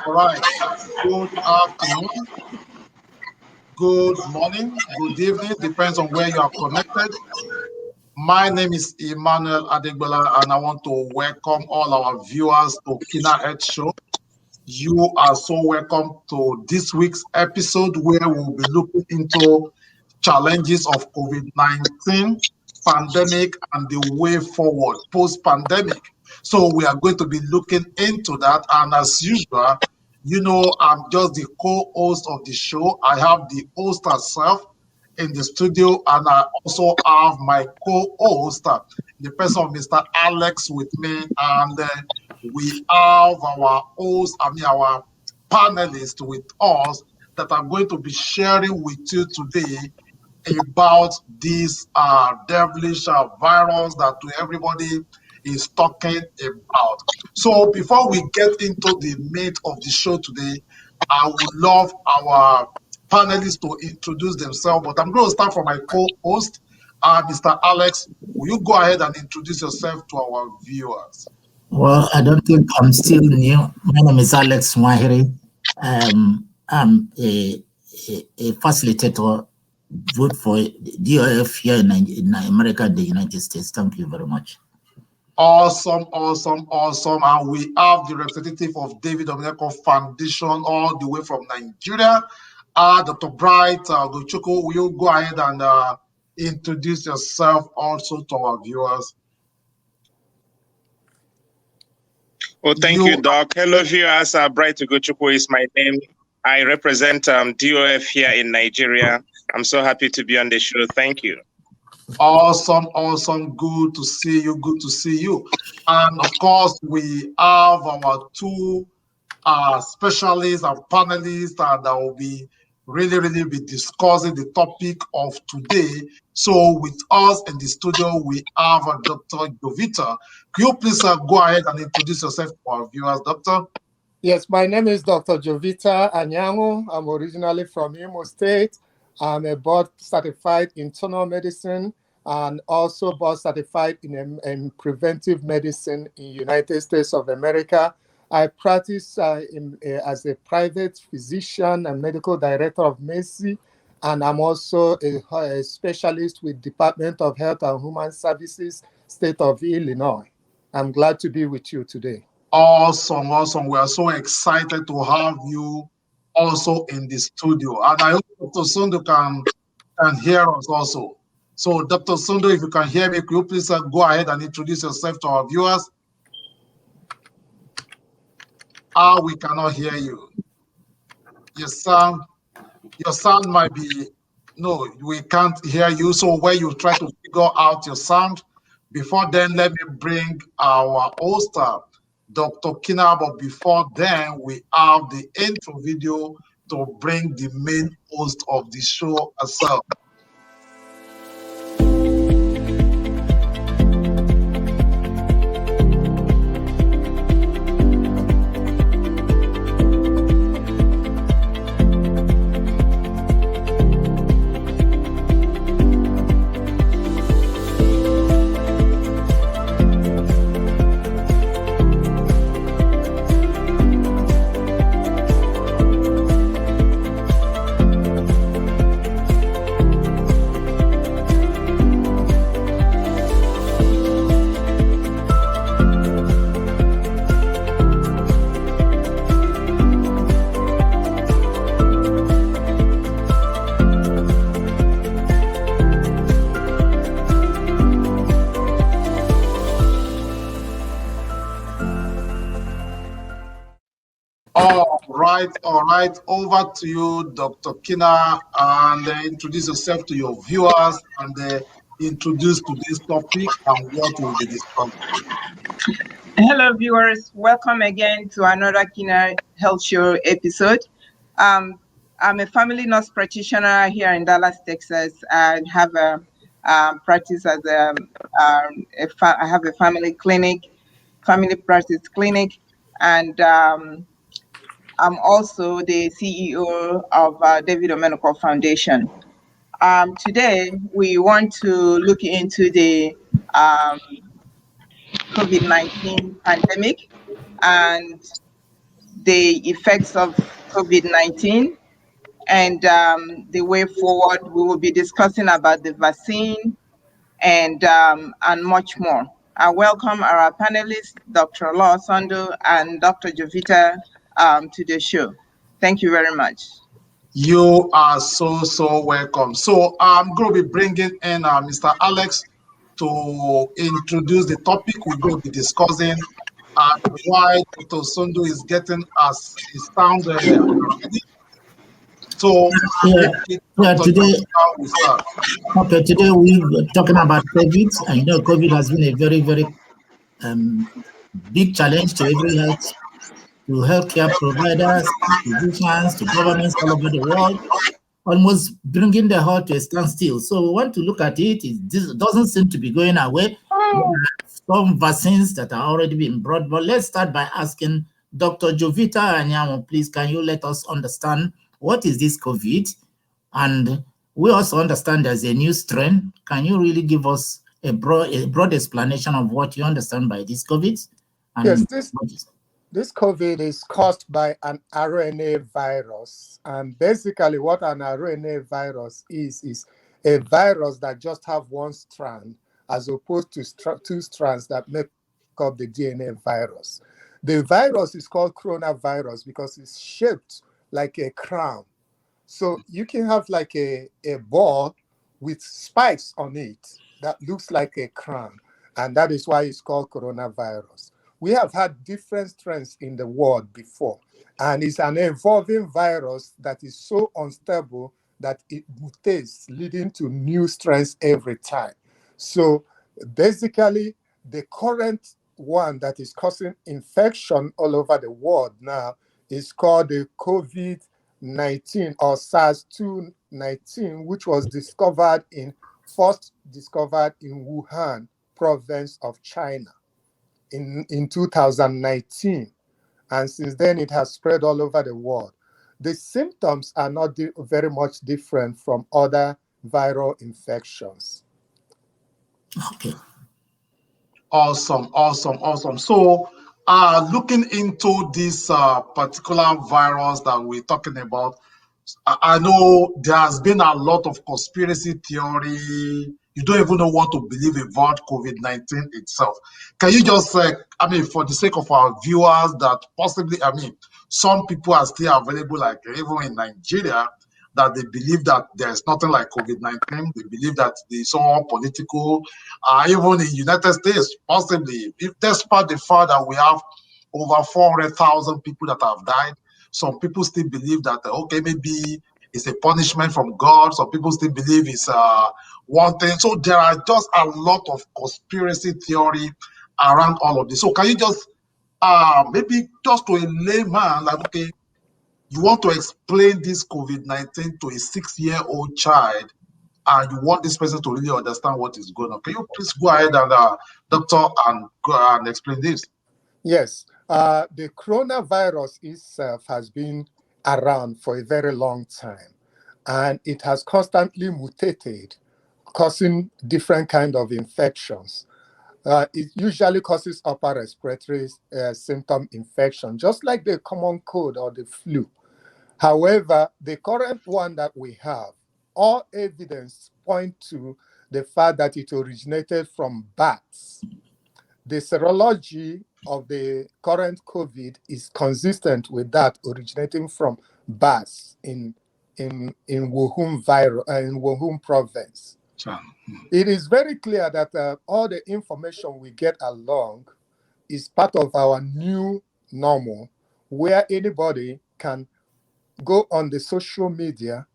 All right. Good afternoon, good morning, good evening, depends on where you are connected. My name is Emmanuel Adegbola, and I want to welcome all our viewers to Kina Health Show. You are so welcome to this week's episode where we'll be looking into challenges of COVID-19 pandemic and the way forward post-pandemic. So we are going to be looking into that. And as usual, I'm just the co-host of the show. I have the host herself in the studio, and I also have my co-host, the person of Mr. Alex with me, and we have our host, our panelists with us that are going to be sharing with you today about this devilish virus that everybody is talking about. So before we get into the meat of the show today, I would love our panelists to introduce themselves, but I'm going to start from my co-host, Mr. Alex. Will you go ahead and introduce yourself to our viewers? Well, I don't think I'm still new. My name is Alex Mwahiri. I'm a facilitator, vote for DOF here in America and the United States. Thank you very much. Awesome. And we have the representative of David Omeneko Foundation all the way from Nigeria, Dr. Bright Gochoko. Will you go ahead and introduce yourself also to our viewers? Well, thank you, Doc. Hello, viewers. Bright Gochoko is my name. I represent DOF here in Nigeria. I'm so happy to be on the show. Thank you. Awesome. Good to see you. And of course, we have our two specialists and panelists that will be really be discussing the topic of today. So with us in the studio, we have Dr. Jovita. Could you please go ahead and introduce yourself to our viewers, Doctor? Yes, my name is Dr. Jovita Anyango. I'm originally from Imo State. I'm a board-certified internal medicine and also board-certified in preventive medicine in United States of America. I practice as a private physician and medical director of Macy, and I'm also a specialist with Department of Health and Human Services, State of Illinois. I'm glad to be with you today. Awesome. We are so excited to have you also in the studio. And I hope Dr. Sundo can hear us also. So Dr. Sundo, if you can hear me, could you please go ahead and introduce yourself to our viewers? We cannot hear you. Your sound might be, no, we can't hear you. So where you try to figure out your sound, before then, let me bring our host, Dr. Kina, but before then, we have the intro video to bring the main host of the show herself. All right. Over to you, Dr. Kina, and introduce yourself to your viewers and introduce today's topic and what we'll be discussing. Hello, viewers. Welcome again to another Kina Health Show episode. I'm a family nurse practitioner here in Dallas, Texas. I have a practice as I have a family practice clinic, and I'm also the CEO of David Omeneko Foundation. Today, we want to look into the COVID-19 pandemic and the effects of COVID-19, and the way forward. We will be discussing about the vaccine and much more. I welcome our panelists, Dr. Law Sondo and Dr. Jovita, to the show. Thank you very much. You are so welcome. So I'm going to be bringing in Mr. Alex to introduce the topic we're going to be discussing and why Dr. Sondo is getting us a sound ready. So yeah, today, we start. okay, today we're talking about COVID, and COVID has been a very big challenge to every health, to healthcare providers, physicians, to governments all over the world, almost bringing the heart to a standstill. So we want to look at it. This doesn't seem to be going away. There are some vaccines that are already being brought, but let's start by asking Dr. Jovita Anyamo, please, can you let us understand what is this COVID? And we also understand there's a new strain. Can you really give us a broad explanation of what you understand by this COVID? And yes, this COVID is caused by an RNA virus. And basically what an RNA virus is a virus that just have one strand as opposed to two strands that make up the DNA virus. The virus is called coronavirus because it's shaped like a crown. So you can have like a ball with spikes on it that looks like a crown. And that is why it's called coronavirus. We have had different strains in the world before, and it's an evolving virus that is so unstable that it mutates, leading to new strains every time. So basically, the current one that is causing infection all over the world now is called the COVID-19 or SARS-2-19, which was first discovered in Wuhan province of China in 2019. And since then, it has spread all over the world. The symptoms are not very much different from other viral infections. Okay. Awesome. So, looking into this particular virus that we're talking about, I know there has been a lot of conspiracy theory. You don't even know what to believe about COVID-19 itself. Can you just, for the sake of our viewers, that possibly, some people are still available, like even in Nigeria, that they believe that there's nothing like COVID-19. They believe that it's all political. Even in United States, possibly, if despite the fact that we have over 400,000 people that have died, some people still believe that, okay, maybe it's a punishment from God. Some people still believe it's one thing. So there are just a lot of conspiracy theory around all of this. So can you just, maybe just to a layman, like, okay, you want to explain this COVID-19 to a 6-year-old child, and you want this person to really understand what is going on. Can you please go ahead and, doctor, and go and explain this? Yes. The coronavirus itself has been around for a very long time, and it has constantly mutated, causing different kind of infections. It usually causes upper respiratory symptom infection, just like the common cold or the flu. However, the current one that we have, all evidence point to the fact that it originated from bats. The serology of the current COVID is consistent with that originating from bats in Wuhan in Wuhan province. It is very clear that all the information we get along is part of our new normal, where anybody can go on the social media,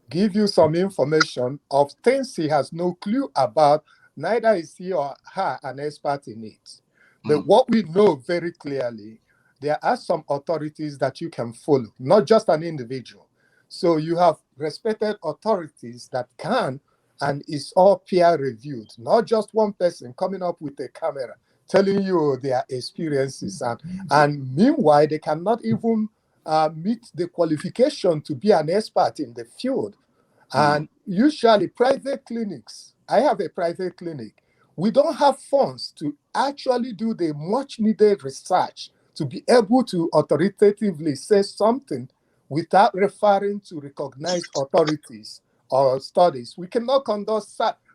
give you some information of things he has no clue about, neither is he or her an expert in it. But what we know very clearly, there are some authorities that you can follow, not just an individual. So you have respected authorities that can, and it's all peer reviewed, not just one person coming up with a camera telling you their experiences. And meanwhile, they cannot even meet the qualification to be an expert in the field. And usually private clinics, I have a private clinic, we don't have funds to actually do the much needed research to be able to authoritatively say something without referring to recognized authorities or studies. We cannot conduct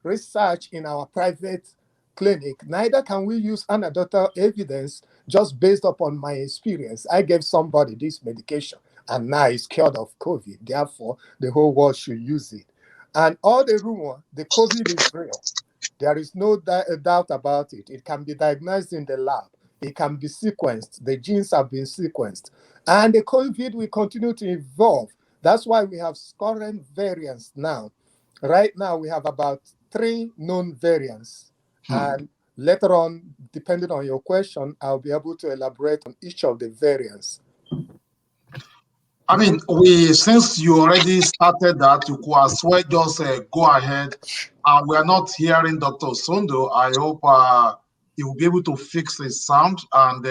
research in our private clinic. Neither can we use anecdotal evidence just based upon my experience. I gave somebody this medication and now it's cured of COVID. Therefore, the whole world should use it. And all the rumor, the COVID is real. There is no doubt about it. It can be diagnosed in the lab. It can be sequenced. The genes have been sequenced. And the COVID will continue to evolve. That's why we have current variants now. Right now, we have about 3 known variants. And later on, depending on your question, I'll be able to elaborate on each of the variants. I mean, since you already started that, you could as well just go ahead. We are not hearing Dr. Sundo. I hope he will be able to fix his sound and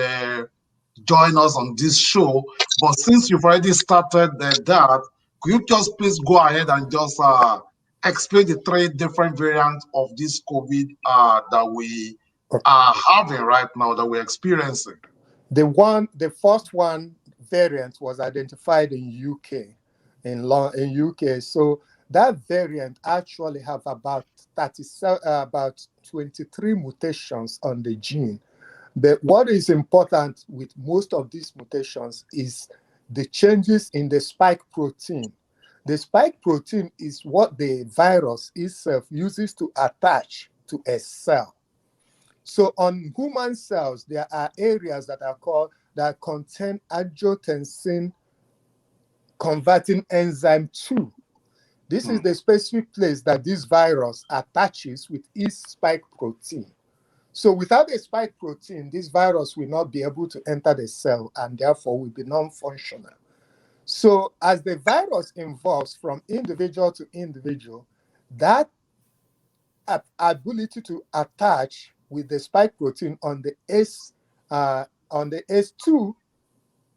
join us on this show. But since you've already started that, could you just please go ahead and just explain the 3 different variants of this COVID that we are having right now, that we're experiencing? The first one variant was identified in UK, in UK. So that variant actually have about 23 mutations on the gene. But what is important with most of these mutations is the changes in the spike protein. The spike protein is what the virus itself uses to attach to a cell. So on human cells, there are areas that contain angiotensin converting enzyme 2. This is the specific place that this virus attaches with its spike protein. So without a spike protein, this virus will not be able to enter the cell and therefore will be non-functional. So as the virus evolves from individual to individual, that ability to attach with the spike protein on the S2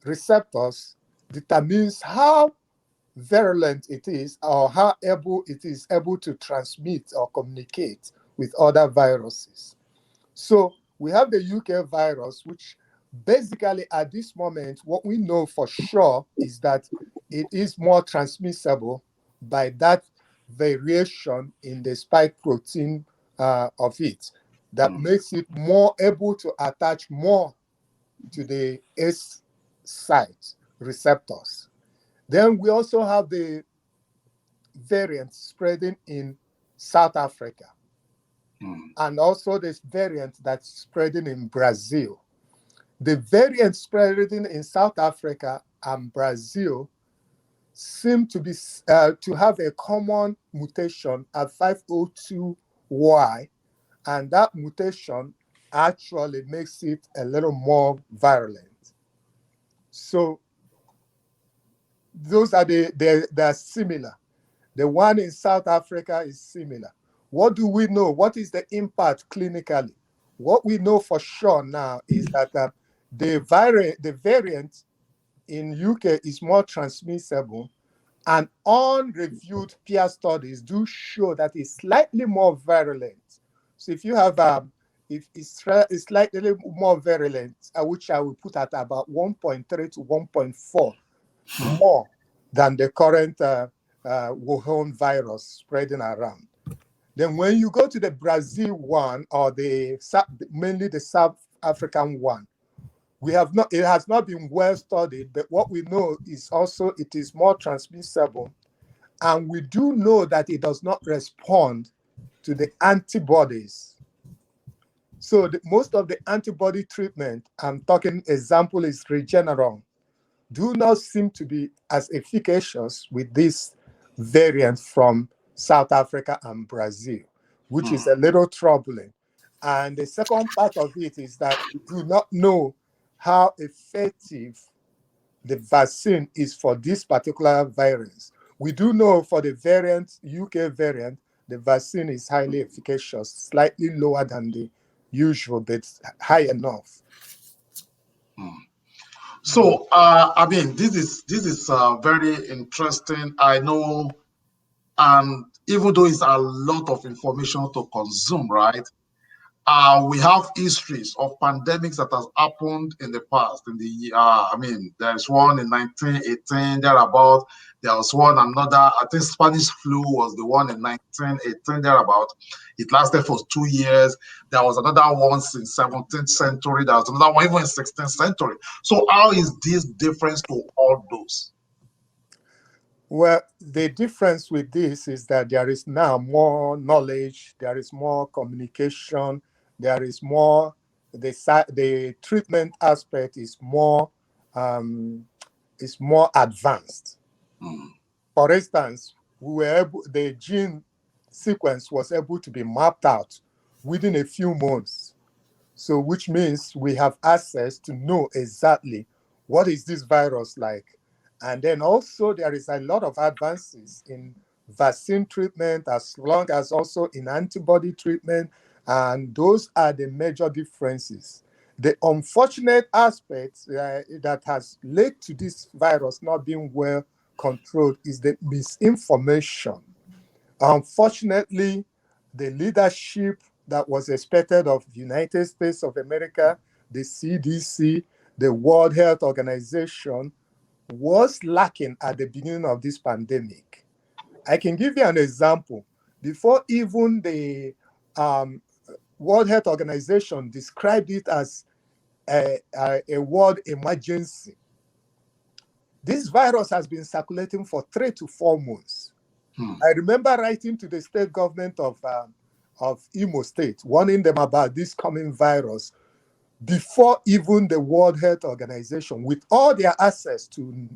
receptors determines how virulent it is or how able it is to transmit or communicate with other viruses. So we have the UK virus, which basically at this moment, what we know for sure is that it is more transmissible by that variation in the spike protein of it that makes it more able to attach more to the S site receptors. Then we also have the variant spreading in South Africa. And also this variant that's spreading in Brazil. The variant spreading in South Africa and Brazil seem to be to have a common mutation at 502Y, and that mutation actually makes it a little more virulent. So those are they're similar. The one in South Africa is similar. What do we know? What is the impact clinically? What we know for sure now is that the variant in UK is more transmissible, and unreviewed peer studies do show that it's slightly more virulent. So if you have if it's slightly more virulent, which I will put at about 1.3 to 1.4 more than the current Wuhan virus spreading around. Then when you go to the Brazil one, or mainly the South African one, it has not been well studied, but what we know is also it is more transmissible. And we do know that it does not respond to the antibodies. So most of the antibody treatment, I'm talking example is Regeneron, do not seem to be as efficacious with this variant from South Africa and Brazil, which is a little troubling. And the second part of it is that we do not know how effective the vaccine is for this particular virus. We do know for the UK variant, the vaccine is highly efficacious, slightly lower than the usual, but high enough. So, I mean, this is very interesting. I know, and even though it's a lot of information to consume, right? We have histories of pandemics that has happened in the past. In the I mean, there's one in 1918 thereabout. There was one another. I think Spanish flu was the one in 1918 thereabout. It lasted for 2 years. There was another one in 17th century. There was another one even in 16th century. So how is this different to all those? Well, the difference with this is that there is now more knowledge, there is more communication, there is more, the treatment aspect is more advanced. For instance, the gene sequence was able to be mapped out within a few months. So which means we have access to know exactly what is this virus like. And then also there is a lot of advances in vaccine treatment as long as also in antibody treatment. And those are the major differences. The unfortunate aspect that has led to this virus not being well controlled is the misinformation. Unfortunately, the leadership that was expected of the United States of America, the CDC, the World Health Organization, was lacking at the beginning of this pandemic. I can give you an example. Before even the World Health Organization described it as a world emergency, this virus has been circulating for 3 to 4 months. I remember writing to the state government of Imo State, warning them about this coming virus before even the World Health Organization, with all their access to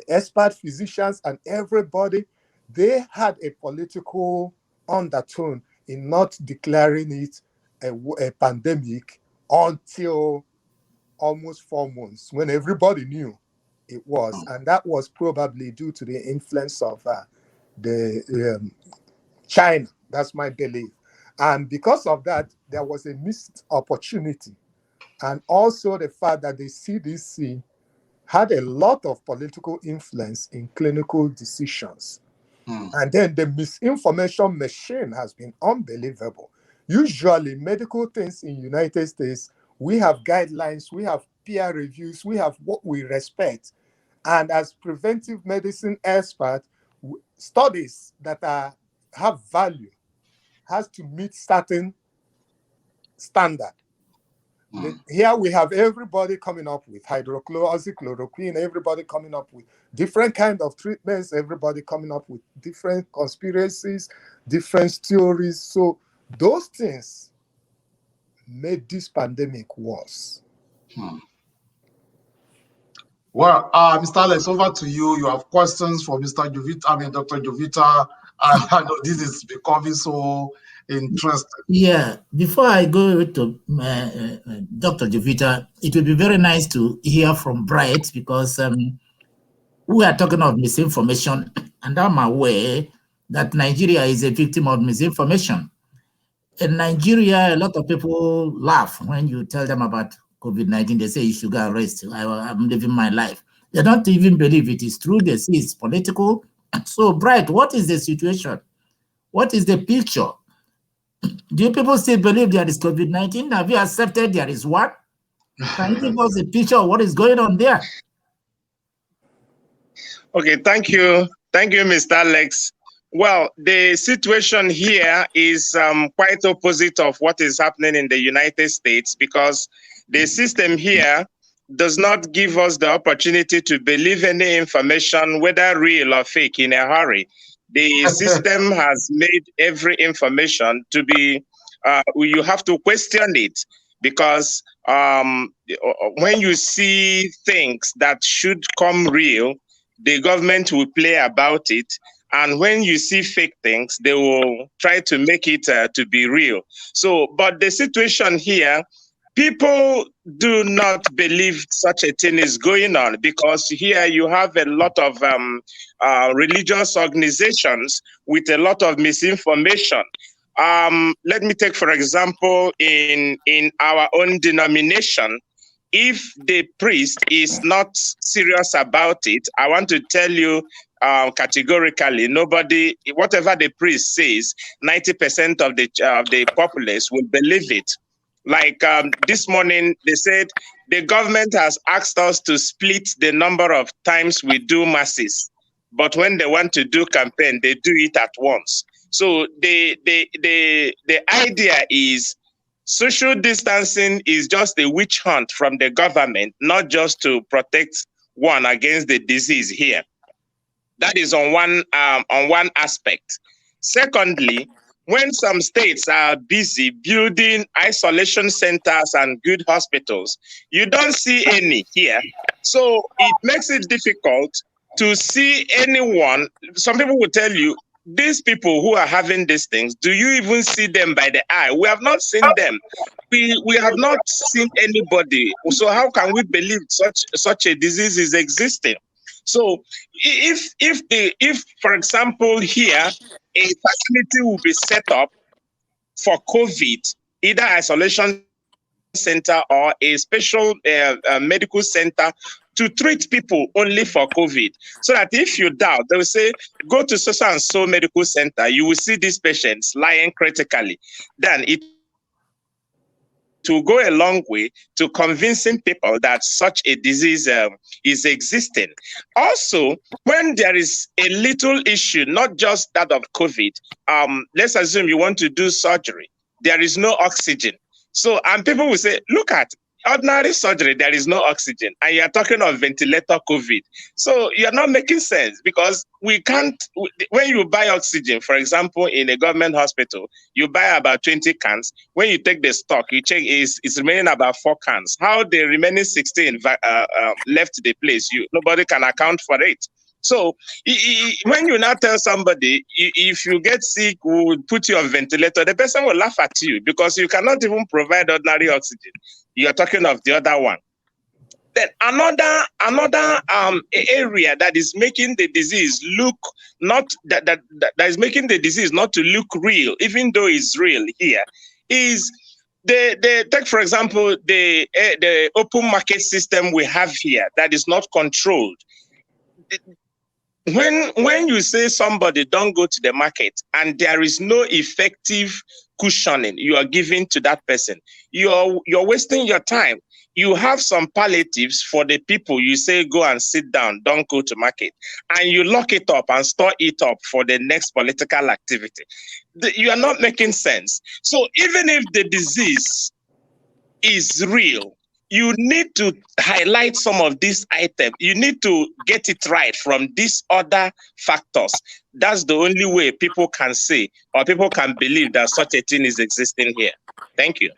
expert physicians and everybody, they had a political undertone in not declaring it a pandemic until almost 4 months, when everybody knew it was. And that was probably due to the influence of China. That's my belief. And because of that, there was a missed opportunity. And also the fact that the CDC had a lot of political influence in clinical decisions. And then the misinformation machine has been unbelievable. Usually medical things in the United States, we have guidelines, we have peer reviews, we have what we respect. And as preventive medicine experts, studies that have value has to meet certain standard. Here we have everybody coming up with hydroxychloroquine, everybody coming up with different kind of treatments, everybody coming up with different conspiracies, different theories. So those things made this pandemic worse. Well, Mr. Alex, over to you. You have questions for Mr. Jovita, Dr. Jovita. I know this is becoming so interesting. Yeah, before I go to Dr. Jovita, it would be very nice to hear from Bright, because we are talking of misinformation, and I'm aware that Nigeria is a victim of misinformation. In Nigeria, a lot of people laugh when you tell them about COVID-19. They say you should go arrest. I'm living my life. They don't even believe it is true. They see it's political. So, Bright, what is the situation? What is the picture? Do you people still believe there is COVID-19? Have you accepted there is one? Can you give us a picture of what is going on there? Okay, thank you. Thank you, Mr. Alex. Well, the situation here is quite opposite of what is happening in the United States, because the system here does not give us the opportunity to believe any information, whether real or fake, in a hurry. The system has made every information to be, you have to question it, because when you see things that should come real, the government will play about it. And when you see fake things, they will try to make it to be real. So, but the situation here, people do not believe such a thing is going on, because here you have a lot of religious organizations with a lot of misinformation. Let me take, for example, in our own denomination, if the priest is not serious about it, I want to tell you categorically, nobody, whatever the priest says, 90% of the populace will believe it. Like this morning, they said the government has asked us to split the number of times we do masses, but when they want to do campaign, they do it at once. So the idea is social distancing is just a witch hunt from the government, not just to protect one against the disease here. That is on one aspect. Secondly, when some states are busy building isolation centers and good hospitals, you don't see any here. So it makes it difficult to see anyone. Some people will tell you, these people who are having these things, do you even see them by the eye? We have not seen them. We have not seen anybody. So how can we believe such a disease is existing? So if for example here a facility will be set up for COVID, either isolation center or a special medical center to treat people only for COVID, so that if you doubt, they will say, go to so and so medical center, you will see these patients lying critically. Then it to go a long way to convincing people that such a disease is existing. Also, when there is a little issue, not just that of COVID, let's assume you want to do surgery, there is no oxygen. So, and people will say, look at ordinary surgery, there is no oxygen, and you're talking of ventilator COVID. So you're not making sense, because we can't, when you buy oxygen, for example, in a government hospital, you buy about 20 cans. When you take the stock, you check it's remaining about 4 cans. How the remaining 16 left the place, nobody can account for it. So when you now tell somebody, if you get sick, we'll put you on ventilator, the person will laugh at you, because you cannot even provide ordinary oxygen. You're talking of the other one. Then another area that is making the disease look not that is making the disease not to look real, even though it's real here, is the take for example the open market system we have here that is not controlled. When you say somebody don't go to the market and there is no effective cushioning you are giving to that person, you're wasting your time. You have some palliatives for the people you say go and sit down, don't go to market, and you lock it up and store it up for the next political activity. You are not making sense. So even if the disease is real, you need to highlight some of these items. You need to get it right from these other factors. That's the only way people can say or people can believe that such a thing is existing here. Thank you.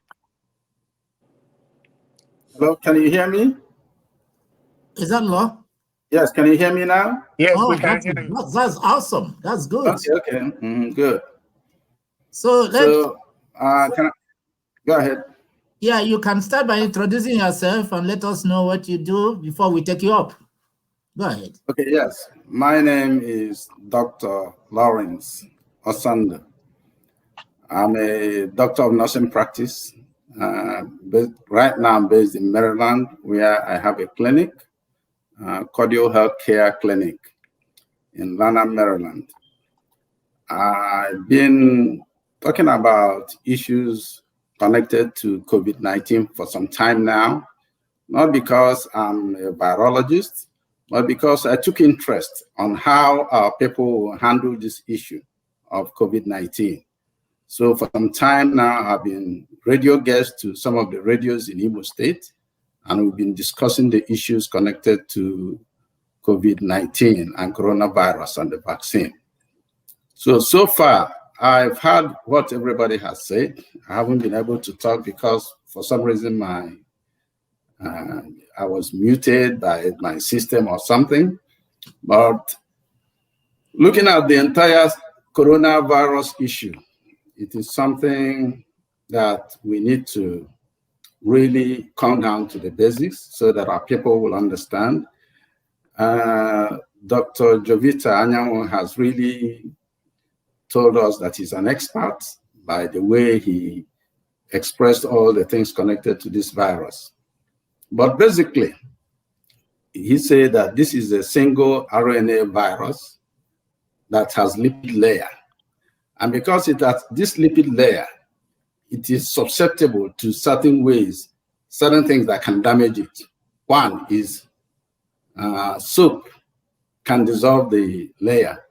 Hello, can you hear me? Is that law? Yes, can you hear me now? Yes, Oh, we can hear you. that's awesome. That's good. Okay. Good. So can I go ahead? Yeah, you can start by introducing yourself and let us know what you do before we take you up. Go ahead. Okay, yes. My name is Dr. Lawrence Osanda. I'm a doctor of nursing practice. Right now, I'm based in Maryland, where I have a clinic, Cardio Health Care Clinic in Lanham, Maryland. I've been talking about issues connected to COVID-19 for some time now, not because I'm a virologist, but because I took interest on how our people handle this issue of COVID-19. So for some time now, I've been radio guest to some of the radios in Imo State, and we've been discussing the issues connected to COVID-19 and coronavirus and the vaccine. So far, I've heard what everybody has said. I haven't been able to talk because for some reason I was muted by my system or something. But looking at the entire coronavirus issue, it is something that we need to really come down to the basics so that our people will understand. Dr. Jovita Anyanwu has really told us that he's an expert by the way he expressed all the things connected to this virus. But basically, he said that this is a single RNA virus that has lipid layer. And because it has this lipid layer, it is susceptible to certain ways, certain things that can damage it. One is soap can dissolve the layer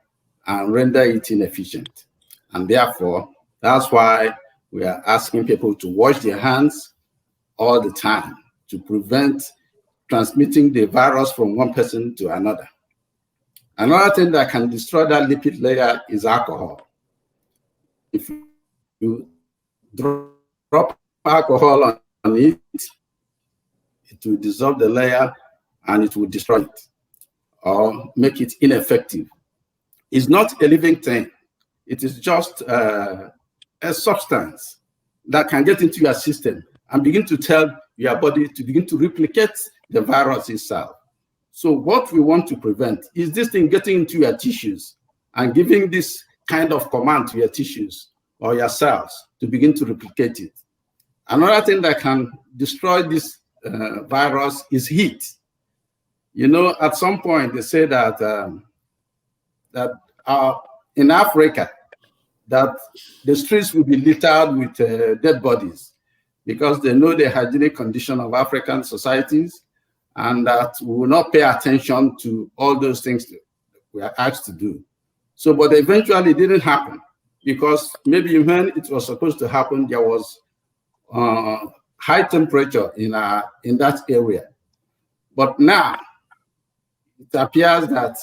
and render it inefficient. And therefore, that's why we are asking people to wash their hands all the time to prevent transmitting the virus from one person to another. Another thing that can destroy that lipid layer is alcohol. If you drop alcohol on it, it will dissolve the layer and it will destroy it or make it ineffective. It's not a living thing. It is just a substance that can get into your system and begin to tell your body to begin to replicate the virus itself. So what we want to prevent is this thing getting into your tissues and giving this kind of command to your tissues or your cells to begin to replicate it. Another thing that can destroy this virus is heat. You know, at some point they say that in Africa, that the streets will be littered with dead bodies because they know the hygienic condition of African societies and that we will not pay attention to all those things that we are asked to do. So, but eventually it didn't happen because maybe when it was supposed to happen, there was high temperature in that area. But now, it appears that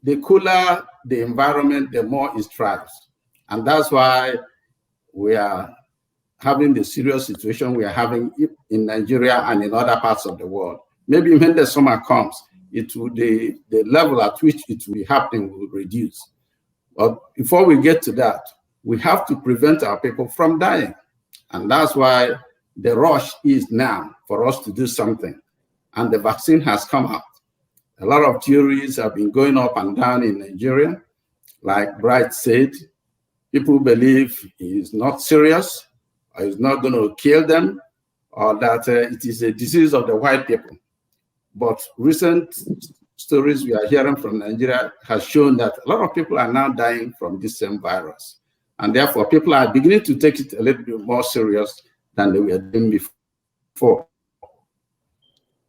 the cooler the environment, the more it thrives. And that's why we are having the serious situation we are having in Nigeria and in other parts of the world. Maybe when the summer comes, the level at which it will be happening will reduce. But before we get to that, we have to prevent our people from dying. And that's why the rush is now for us to do something. And the vaccine has come out. A lot of theories have been going up and down in Nigeria. Like Bright said, people believe it's not serious, or it's not going to kill them, or that it is a disease of the white people. But recent stories we are hearing from Nigeria has shown that a lot of people are now dying from this same virus. And therefore, people are beginning to take it a little bit more serious than they were doing before.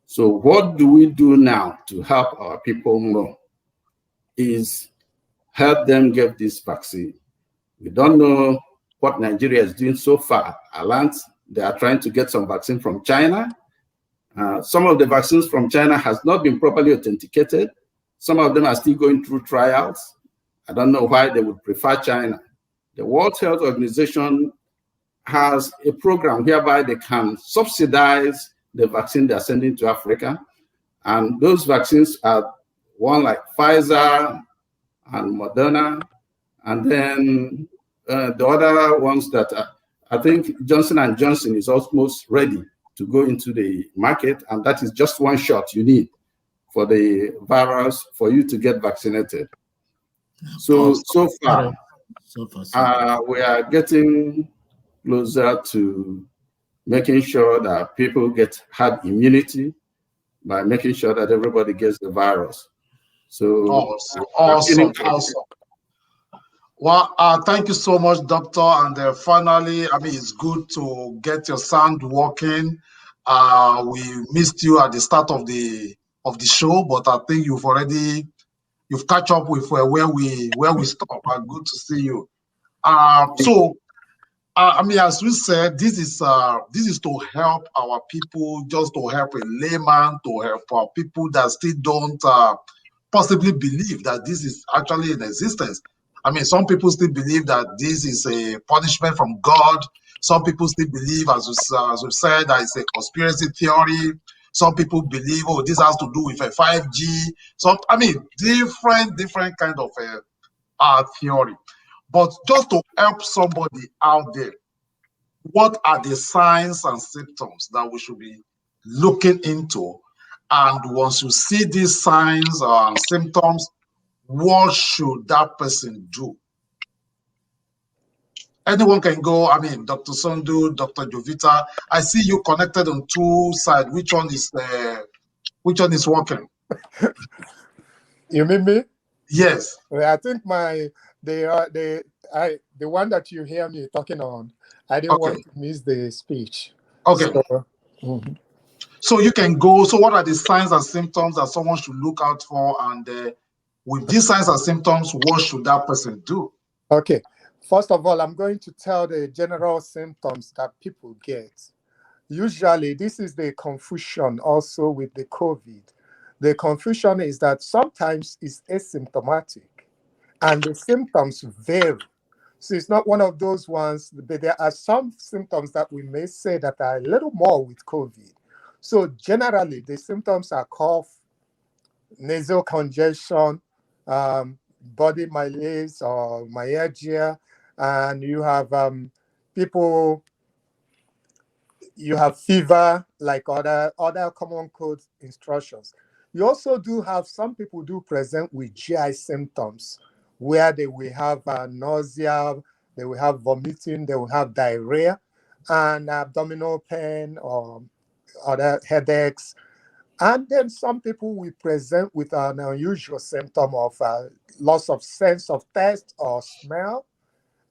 So what do we do now to help our people more is help them get this vaccine. We don't know what Nigeria is doing so far. I learned they are trying to get some vaccine from China. Some of the vaccines from China has not been properly authenticated. Some of them are still going through trials. I don't know why they would prefer China. The World Health Organization has a program whereby they can subsidize the vaccine they're sending to Africa. And those vaccines are one like Pfizer and Moderna. And then the other ones that I think Johnson & Johnson is almost ready to go into the market. And that is just one shot you need for the virus for you to get vaccinated. So far, we are getting closer to making sure that people get herd immunity by making sure that everybody gets the virus. So awesome. Well, thank you so much, Doctor. And finally, I mean, it's good to get your sound working. We missed you at the start of the show, but I think you've catch up with where we stop. Good to see you. I mean, as we said, this is to help our people, just to help a layman, to help our people that still don't possibly believe that this is actually in existence. I mean, some people still believe that this is a punishment from God. Some people still believe, as we said, that it's a conspiracy theory. Some people believe, oh, this has to do with a 5G. So, I mean, different kind of theory. But just to help somebody out there, what are the signs and symptoms that we should be looking into? And once you see these signs and symptoms, what should that person do? Anyone can go. I mean, Dr. Sondu, Dr. Jovita. I see you connected on two sides. Which one is working? You mean me? Yes. Well, I think the one that you hear me talking on, I didn't want to miss the speech. Okay. So, So you can go. So what are the signs and symptoms that someone should look out for? And with these signs and symptoms, what should that person do? Okay. First of all, I'm going to tell the general symptoms that people get. Usually, this is the confusion also with the COVID. The confusion is that sometimes it's asymptomatic and the symptoms vary. So it's not one of those ones, but there are some symptoms that we may say that are a little more with COVID. So generally, the symptoms are cough, nasal congestion, body malaise or myalgia, and you have you have fever, like other common cold instructions. You also do have some people do present with GI symptoms where they will have nausea, they will have vomiting, they will have diarrhea, and abdominal pain or other headaches. And then some people will present with an unusual symptom of loss of sense of taste or smell.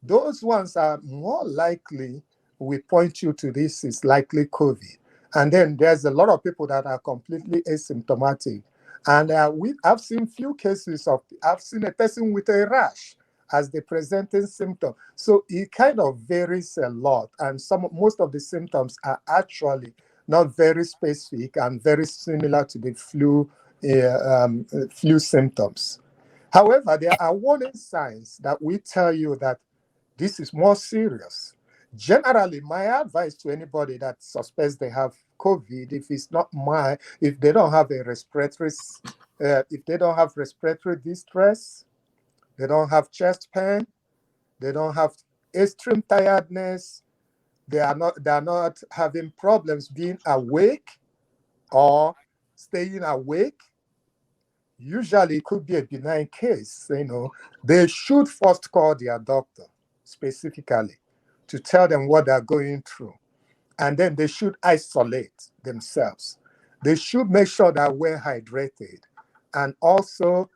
Those ones are more likely, we point you to this, is likely COVID. And then there's a lot of people that are completely asymptomatic. And I've seen few cases I've seen a person with a rash as the presenting symptom. So it kind of varies a lot. And most of the symptoms are actually not very specific and very similar to the flu symptoms. However, there are warning signs that we tell you that this is more serious. Generally, my advice to anybody that suspects they have COVID, if they don't have respiratory distress, they don't have chest pain, they don't have extreme tiredness, they are not having problems being awake or staying awake. Usually it could be a benign case, they should first call their doctor specifically to tell them what they're going through. And then they should isolate themselves. They should make sure they're well hydrated. And also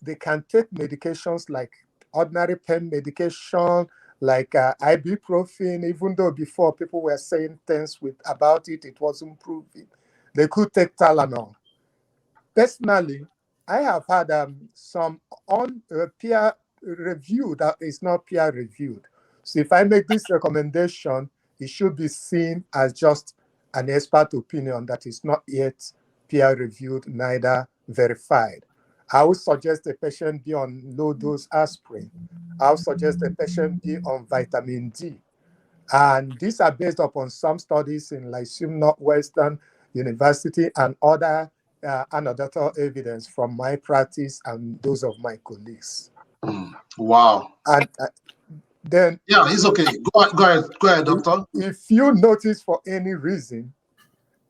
they can take medications like ordinary pain medication, like ibuprofen, even though before people were saying things about it, it wasn't proven. They could take Tylenol. Personally, I have had some peer review that is not peer reviewed. So if I make this recommendation, it should be seen as just an expert opinion that is not yet peer reviewed, neither verified. I would suggest a patient be on low dose aspirin. I would suggest a patient be on vitamin D. And these are based upon some studies in Lyceum Northwestern University and other anecdotal evidence from my practice and those of my colleagues. Wow. And then yeah, it's okay. Go ahead, doctor. If you notice for any reason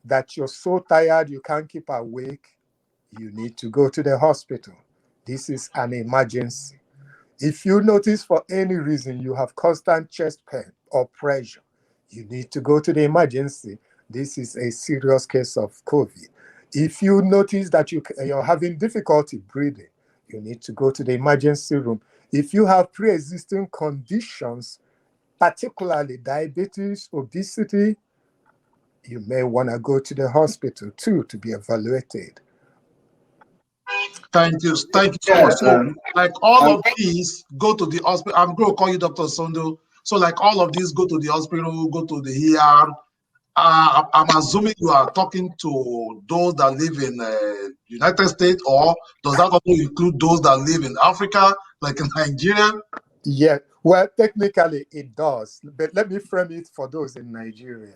that you're so tired you can't keep awake, you need to go to the hospital. This is an emergency. If you notice for any reason you have constant chest pain or pressure, you need to go to the emergency. This is a serious case of COVID. If you notice that you're having difficulty breathing, you need to go to the emergency room. If you have pre-existing conditions, particularly diabetes, obesity, you may want to go to the hospital too to be evaluated. Thank you so much. So, like all of these go to the hospital. I'm going to call you Dr. Sondo. So, like all of these go to the hospital, go to the ER. I'm assuming you are talking to those that live in United States, or does that also include those that live in Africa, like in Nigeria? Yeah, well, technically it does, but let me frame it for those in Nigeria.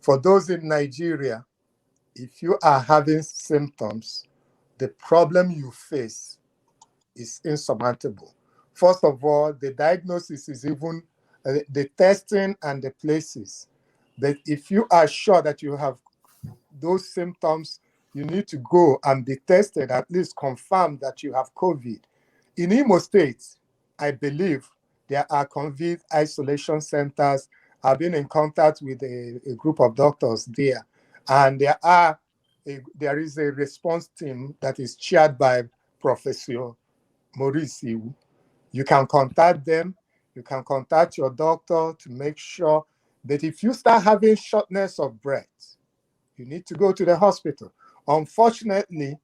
For those in Nigeria, if you are having symptoms, the problem you face is insurmountable. First of all, the diagnosis is even the testing and the places. But if you are sure that you have those symptoms, you need to go and be tested, at least confirm that you have COVID. In Imo State, I believe There are COVID isolation centers. I've been in contact with a group of doctors there, and there is a response team that is chaired by Professor Maurice. You can contact them. You can contact your doctor to make sure that if you start having shortness of breath, you need to go to the hospital. Unfortunately,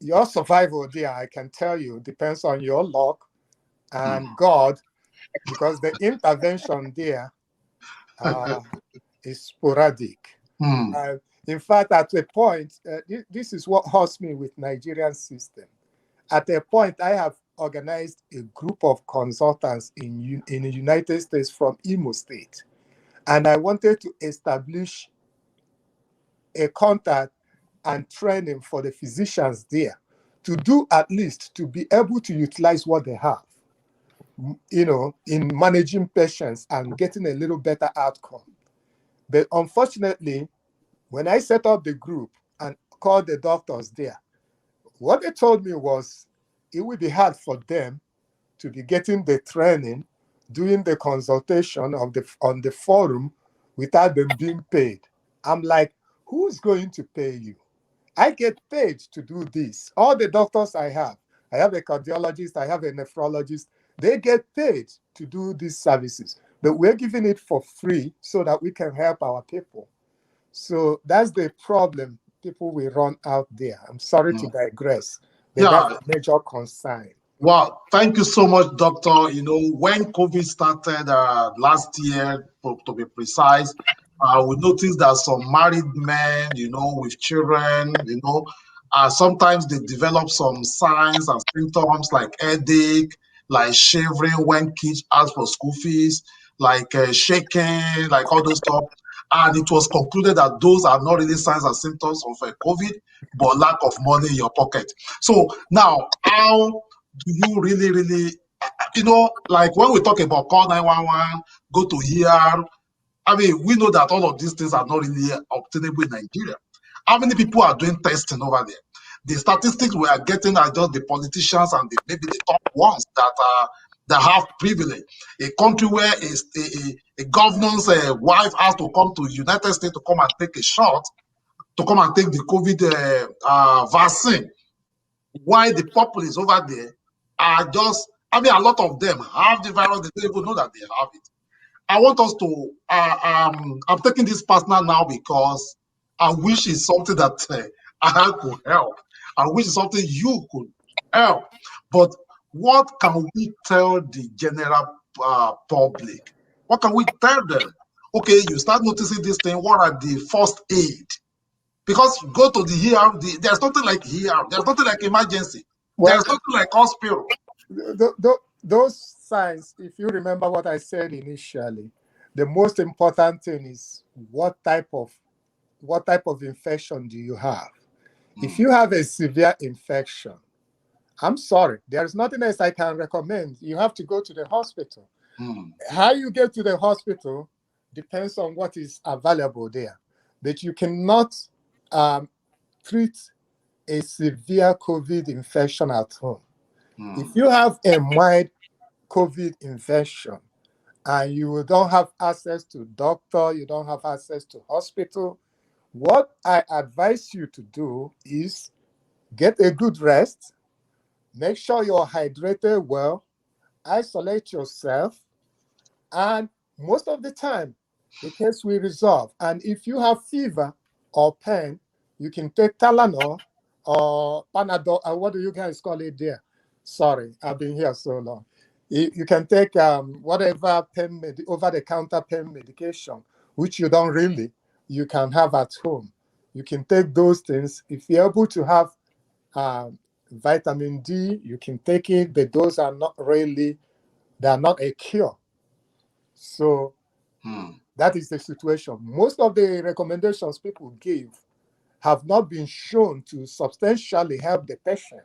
your survival there, I can tell you, depends on your luck and God, because the intervention there is sporadic. In fact, at a point, this is what hurts me with Nigerian system. At a point, I have organized a group of consultants in the United States from Imo State, and I wanted to establish a contact and training for the physicians there to do at least to be able to utilize what they have, in managing patients and getting a little better outcome. But unfortunately, when I set up the group and called the doctors there, what they told me was it would be hard for them to be getting the training, doing the consultation on the forum without them being paid. I'm like, who's going to pay you? I get paid to do this. All the doctors I have a cardiologist, I have a nephrologist, they get paid to do these services, but we're giving it for free so that we can help our people. So that's the problem people will run out there. I'm sorry to digress, but that's a major concern. Well, thank you so much, Doctor. When COVID started last year, to be precise, we noticed that some married men, with children, sometimes they develop some signs and symptoms like headache, like shivering when kids ask for school fees, like shaking, like all those stuff. And it was concluded that those are not really signs and symptoms of COVID, but lack of money in your pocket. So now, how do you really, like when we talk about call 911, go to ER, I mean, we know that all of these things are not really obtainable in Nigeria. How many people are doing testing over there? The statistics we are getting are just the politicians and maybe the top ones that have privilege. A country where a governor's wife has to come to the United States to come and take a shot, to come and take the COVID vaccine. Why the populace over there are just, a lot of them have the virus, they don't even know that they have it. I want us to, I'm taking this personal now because I wish it's something that I could help. I wish it's something you could help. But what can we tell the general public? What can we tell them? Okay, you start noticing this thing, what are the first aid? Because go to the ER, there's nothing like ER, there's nothing like emergency, there's nothing like hospital. Those signs, if you remember what I said initially, the most important thing is what type of infection do you have? If you have a severe infection, I'm sorry, there's nothing else I can recommend. You have to go to the hospital. How you get to the hospital depends on what is available there. But you cannot treat a severe COVID infection at home. If you have a mild COVID infection and you don't have access to doctor, you don't have access to hospital, what I advise you to do is get a good rest, make sure you're hydrated well, isolate yourself, and most of the time, the case will resolve. And if you have fever or pain, you can take Tylenol or Panadol, or what do you guys call it there? Sorry, I've been here so long. You can take whatever over-the-counter pain medication, which you don't really, you can have at home. You can take those things. If you're able to have vitamin D, you can take it, but those are not really, they are not a cure. So that is the situation. Most of the recommendations people give have not been shown to substantially help the patient.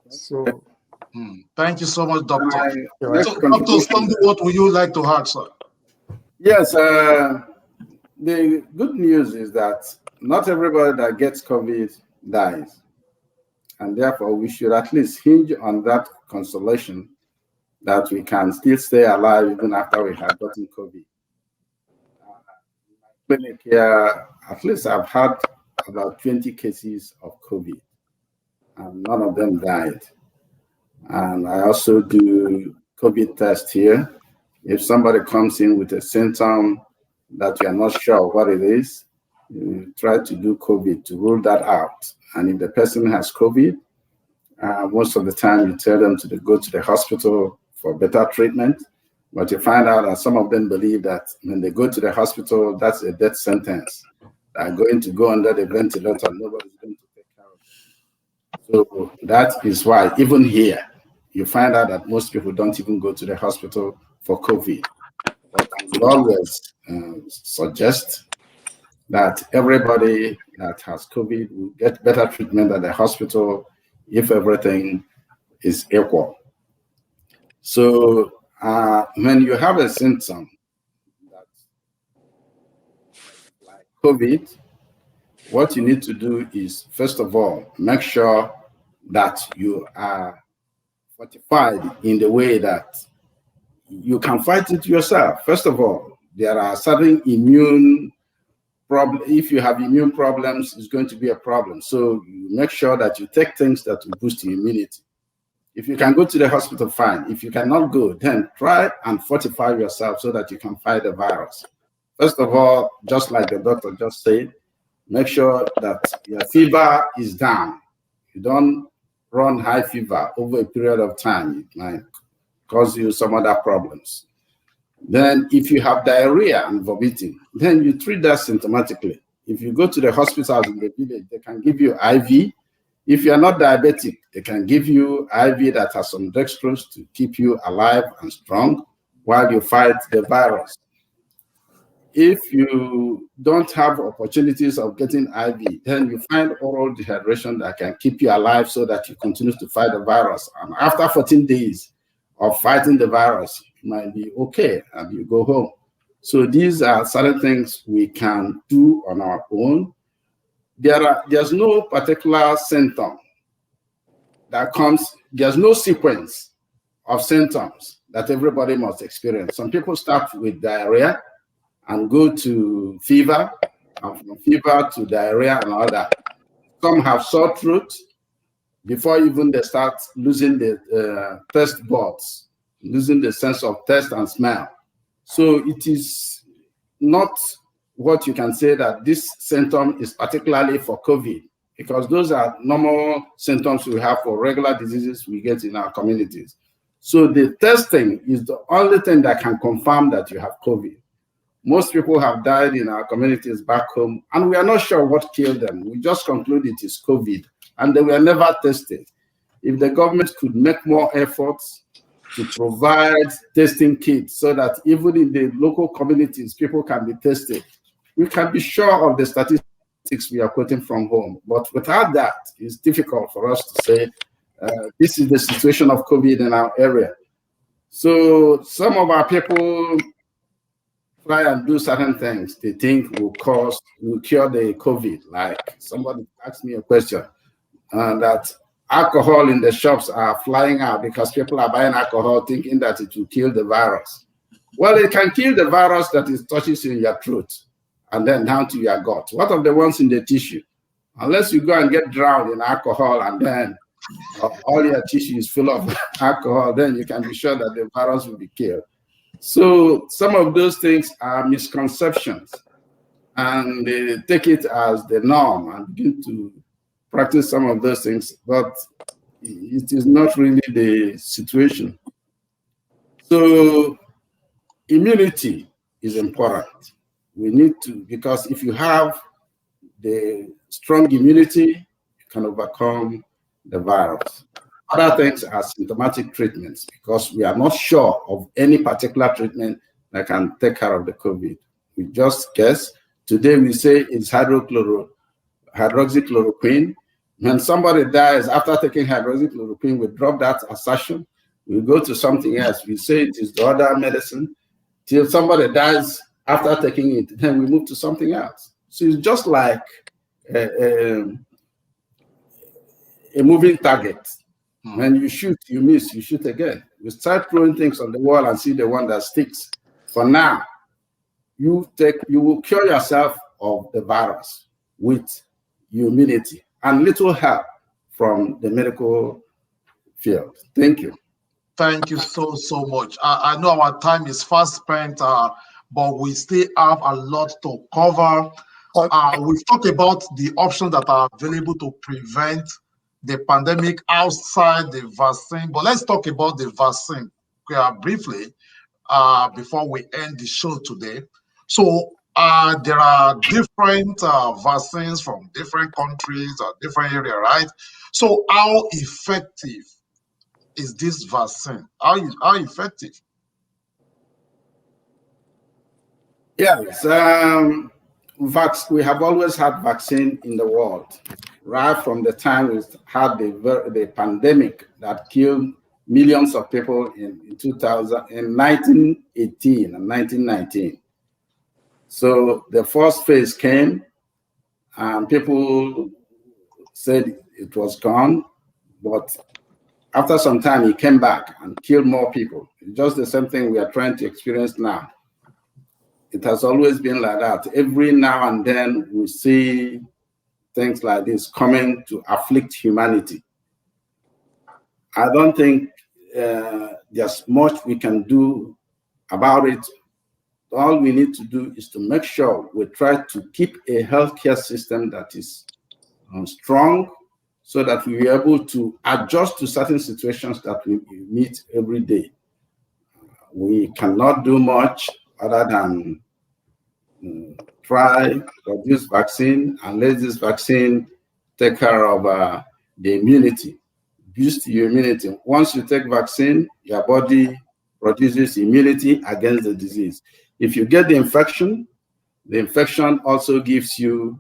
So, thank you so much, Doctor. So, Dr. Sunday, what would you like to add, sir? Yes, the good news is that not everybody that gets COVID dies. And therefore, we should at least hinge on that consolation that we can still stay alive even after we have gotten COVID. Clinic here, at least I've had about 20 cases of COVID, and none of them died. And I also do COVID test here. If somebody comes in with a symptom that you are not sure what it is, you try to do COVID to rule that out. And if the person has COVID, most of the time you tell them to go to the hospital for better treatment. But you find out that some of them believe that when they go to the hospital, that's a death sentence. They're going to go under the ventilator, nobody's going to take care of them. So that is why, even here, you find out that most people don't even go to the hospital for COVID. But I would always suggest that everybody that has COVID will get better treatment at the hospital if everything is equal. So when you have a symptom that's like COVID, what you need to do is, first of all, make sure that you are fortified in the way that you can fight it yourself. First of all, there are certain immune problems. If you have immune problems, it's going to be a problem. So you make sure that you take things that will boost your immunity. If you can go to the hospital, fine. If you cannot go, then try and fortify yourself so that you can fight the virus. First of all, just like the doctor just said, make sure that your fever is down. You don't run high fever over a period of time. It might cause you some other problems. Then if you have diarrhea and vomiting, then you treat that symptomatically. If you go to the hospitals in the village, they can give you IV. If you're not diabetic, they can give you IV that has some dextrose to keep you alive and strong while you fight the virus. If you don't have opportunities of getting IV, then you find oral dehydration that can keep you alive so that you continue to fight the virus. And after 14 days of fighting the virus, you might be okay and you go home. So these are certain things we can do on our own. There's no particular symptom that comes, there's no sequence of symptoms that everybody must experience. Some people start with diarrhea and go to fever, and from fever to diarrhea and all that. Some have sore throat before even they start losing the taste buds, losing the sense of taste and smell. So it is not what you can say that this symptom is particularly for COVID, because those are normal symptoms we have for regular diseases we get in our communities. So the testing is the only thing that can confirm that you have COVID. Most people have died in our communities back home, and we are not sure what killed them. We just conclude it is COVID, and they were never tested. If the government could make more efforts to provide testing kits so that even in the local communities, people can be tested, we can be sure of the statistics we are quoting from home. But without that, it's difficult for us to say, this is the situation of COVID in our area. So some of our people try and do certain things they think will cure the COVID. Like somebody asked me a question that alcohol in the shops are flying out because people are buying alcohol thinking that it will kill the virus. Well, it can kill the virus that is touches in your throat and then down to your gut. What of the ones in the tissue? Unless you go and get drowned in alcohol and then all your tissue is full of alcohol, then you can be sure that the virus will be killed. So some of those things are misconceptions, and they take it as the norm and begin to practice some of those things, but it is not really the situation. So immunity is important. We need to, because if you have the strong immunity, you can overcome the virus. Other things are symptomatic treatments, because we are not sure of any particular treatment that can take care of the COVID. We just guess. Today we say it's hydroxychloroquine. When somebody dies after taking hydroxychloroquine, we drop that assertion. We go to something else. We say it is the other medicine. Till somebody dies after taking it, then we move to something else. So it's just like a moving target. When you shoot, you miss, you shoot again. You start throwing things on the wall and see the one that sticks. For now, you will cure yourself of the virus with humility and little help from the medical field. Thank you. Thank you so much. I know our time is fast spent, but we still have a lot to cover. We've talked about the options that are available to prevent the pandemic outside the vaccine, but let's talk about the vaccine briefly before we end the show today. So there are different vaccines from different countries or different areas, right? So how effective is this vaccine? How effective? Yes, we have always had vaccine in the world, right from the time we had the pandemic that killed millions of people in 1918 and 1919. So the first phase came, and people said it was gone, but after some time, it came back and killed more people. Just the same thing we are trying to experience now. It has always been like that. Every now and then, we see things like this coming to afflict humanity. I don't think there's much we can do about it. All we need to do is to make sure we try to keep a healthcare system that is strong, so that we are able to adjust to certain situations that we meet every day. We cannot do much other than try to produce vaccine and let this vaccine take care of the immunity, boost your immunity. Once you take vaccine, your body produces immunity against the disease. If you get the infection also gives you,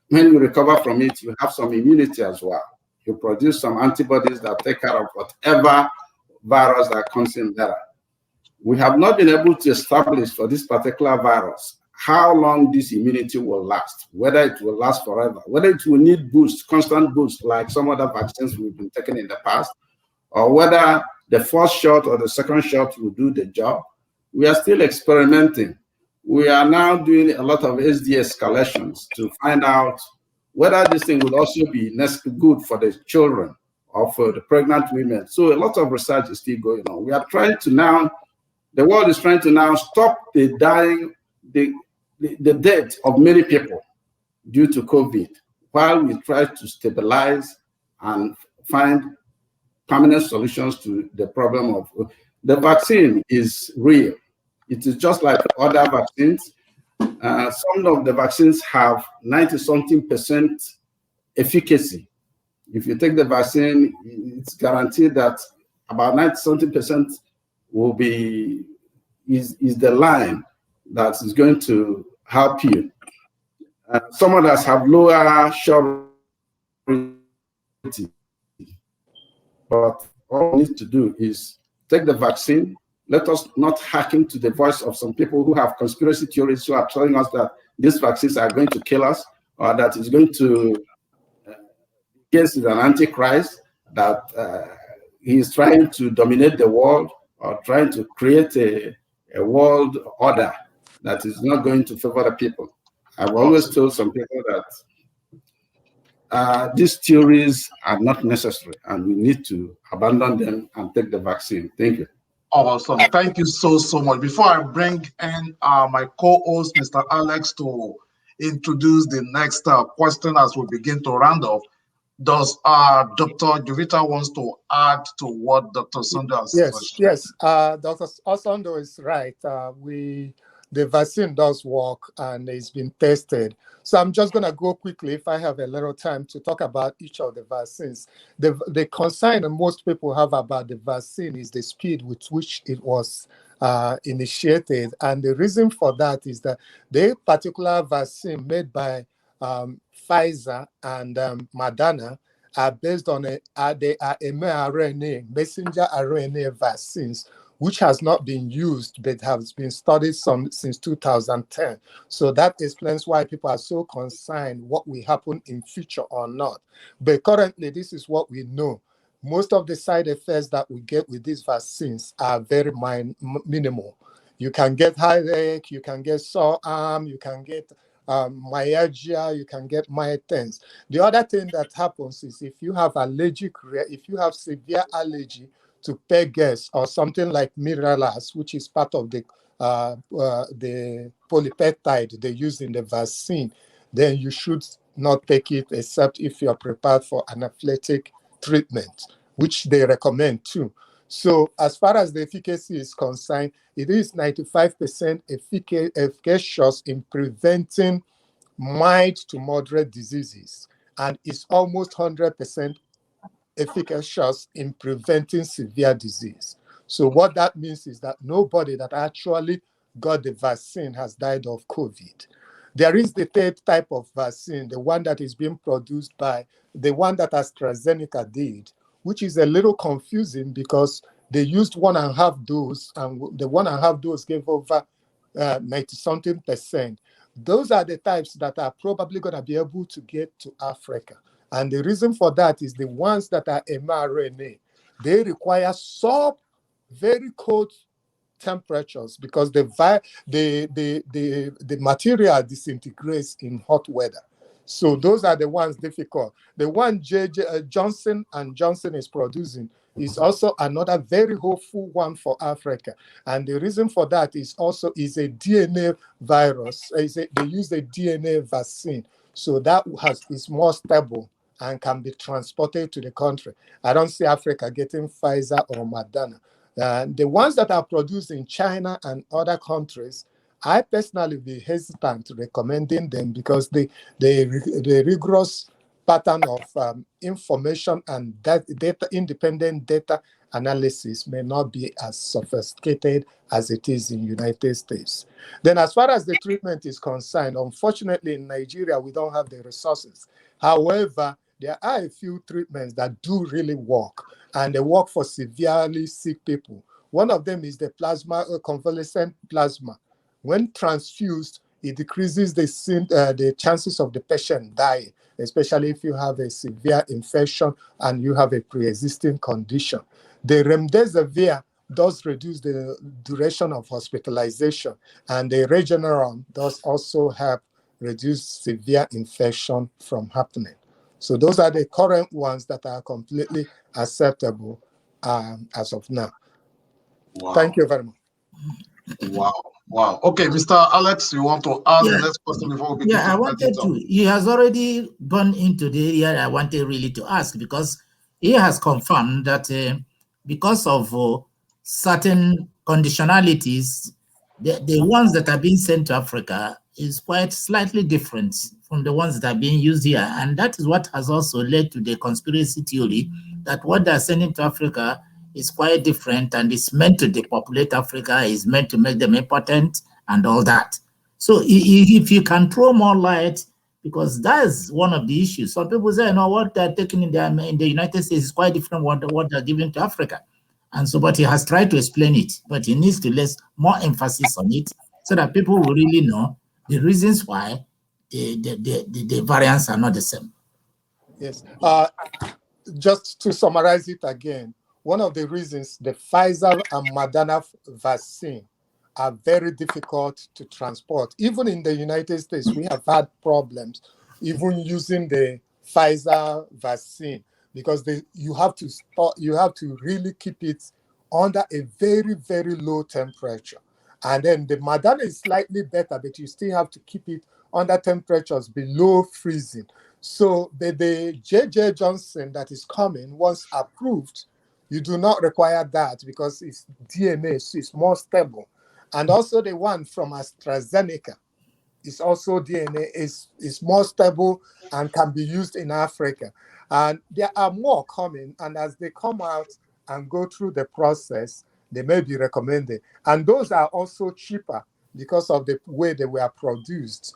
when you recover from it, you have some immunity as well. You produce some antibodies that take care of whatever virus that comes in there. We have not been able to establish for this particular virus how long this immunity will last, whether it will last forever, whether it will need boost, constant boost, like some other vaccines we've been taking in the past, or whether the first shot or the second shot will do the job. We are still experimenting. We are now doing a lot of SD escalations to find out whether this thing will also be good for the children or for the pregnant women. So a lot of research is still going on. We are trying to now, the world is trying to now stop the dying, the death of many people due to COVID, while we try to stabilize and find permanent solutions to the problem of the vaccine is real. It is just like other vaccines. Some of the vaccines have 90-something% efficacy. If you take the vaccine, it's guaranteed that about 90-something% will be is the line that is going to help you. Some others have lower surety, but all we need to do is take the vaccine. Let us not hearken to the voice of some people who have conspiracy theories who are telling us that these vaccines are going to kill us, or that it's going to, Gates is an antichrist, that he is trying to dominate the world or trying to create a world order that is not going to favor the people. I've always told some people that these theories are not necessary and we need to abandon them and take the vaccine. Thank you. Awesome. Thank you so much. Before I bring in my co-host, Mr. Alex, to introduce the next question as we begin to round off, does Dr. Jovita wants to add to what Dr. Osondo has said? Yes. Dr. Osondo is right. The vaccine does work and it's been tested. So I'm just going to go quickly, if I have a little time, to talk about each of the vaccines. The concern that most people have about the vaccine is the speed with which it was initiated. And the reason for that is that the particular vaccine made by Pfizer and Moderna are based on they are mRNA, messenger RNA vaccines, which has not been used but has been studied since 2010. So that explains why people are so concerned what will happen in future or not. But currently, this is what we know. Most of the side effects that we get with these vaccines are very minimal. You can get headache, you can get sore arm, you can get myalgia, you can get migraines. The other thing that happens is if you have if you have severe allergy to peg gas or something like Miralax, which is part of the polypeptide they use in the vaccine, then you should not take it except if you are prepared for anaphylactic treatment, which they recommend too. So as far as the efficacy is concerned, it is 95% efficacious in preventing mild to moderate diseases, and it's almost 100% efficacious in preventing severe disease. So what that means is that nobody that actually got the vaccine has died of COVID. There is the third type of vaccine, the one that is being produced by the one that AstraZeneca did, which is a little confusing because they used 1.5 dose, and the 1.5 dose gave over 90-something%. Those are the types that are probably going to be able to get to Africa. And the reason for that is the ones that are mRNA, they require very cold temperatures because the material disintegrates in hot weather. So those are the ones difficult. The one Johnson & Johnson is producing is also another very hopeful one for Africa. And the reason for that is also is a DNA virus. They use a DNA vaccine. So that is more stable and can be transported to the country. I don't see Africa getting Pfizer or Moderna. The ones that are produced in China and other countries, I personally be hesitant recommending them because the rigorous pattern of information and independent data analysis may not be as sophisticated as it is in the United States. Then as far as the treatment is concerned, unfortunately in Nigeria, we don't have the resources. However, there are a few treatments that do really work, and they work for severely sick people. One of them is the convalescent plasma. When transfused, it decreases the chances of the patient dying, especially if you have a severe infection and you have a pre-existing condition. The remdesivir does reduce the duration of hospitalization, and the Regeneron does also help reduce severe infection from happening. So those are the current ones that are completely acceptable as of now. Wow. Thank you very much. Wow. Okay, Mr. Alex, you want to ask the next question before we begin? I wanted to. He has already gone into the area I wanted really to ask, because he has confirmed that because of certain conditionalities, the ones that are being sent to Africa is quite slightly different from the ones that are being used here. And that is what has also led to the conspiracy theory that what they're sending to Africa is quite different, and it's meant to depopulate Africa, is meant to make them impotent and all that. So if you can throw more light, because that is one of the issues. Some people say, no, what they're taking in the United States is quite different from what they're giving to Africa. And so, but he has tried to explain it, but he needs to lay more emphasis on it so that people will really know the reasons why the variants are not the same. Yes. Just to summarize it again, one of the reasons the Pfizer and Moderna vaccine are very difficult to transport. Even in the United States, we have had problems even using the Pfizer vaccine because you have to really keep it under a very, very low temperature. And then the Moderna is slightly better, but you still have to keep it under temperatures below freezing. So the J.J. Johnson that is coming, once approved, you do not require that because it's DNA, so it's more stable. And also the one from AstraZeneca is also DNA, is more stable and can be used in Africa. And there are more coming, and as they come out and go through the process, they may be recommended. And those are also cheaper because of the way they were produced.